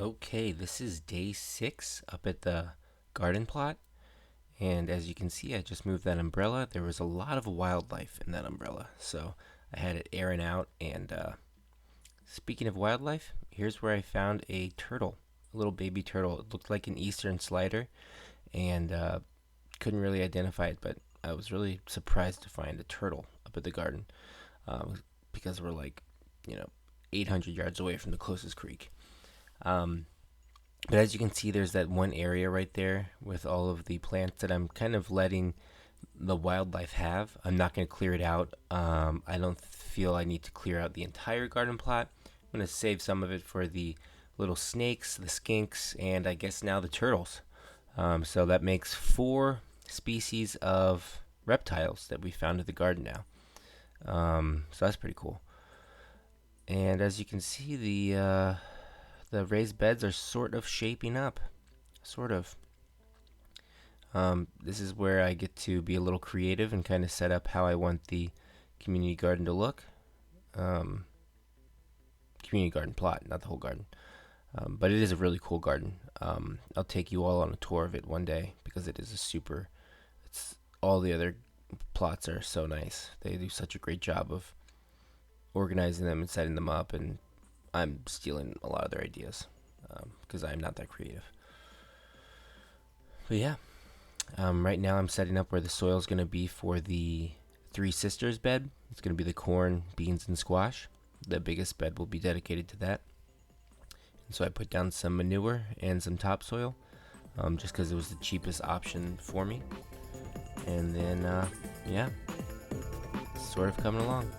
Okay, this is day 6 up at the garden plot, and as you can see, I just moved that umbrella. There was a lot of wildlife in that umbrella, so I had it airing out. And speaking of wildlife, here's where I found a turtle, a little baby turtle. It looked like an eastern slider, and couldn't really identify it, but I was really surprised to find a turtle up at the garden because we're like, you know, 800 yards away from the closest creek. Um, But as you can see, there's that one area right there with all of the plants that I'm kind of letting the wildlife have. I'm not going to clear it out. I don't feel I need to clear out the entire garden plot. I'm going to save some of it for the little snakes, the skinks, and I guess now the turtles. So that makes 4 species of reptiles that we found in the garden now. So that's pretty cool. And as you can see, the raised beds are sort of shaping up. Sort of. This is where I get to be a little creative and kind of set up how I want the community garden to look. Um, Community garden plot, not the whole garden. But it is a really cool garden. I'll take you all on a tour of it one day because it is a super. It's all the other plots are so nice. They do such a great job of organizing them and setting them up, and I'm stealing a lot of their ideas because I'm not that creative. But yeah, right now I'm setting up where the soil is going to be for the Three Sisters bed. It's going to be the corn, beans, and squash. The biggest bed will be dedicated to that. And so I put down some manure and some topsoil just because it was the cheapest option for me. And then, yeah, it's sort of coming along.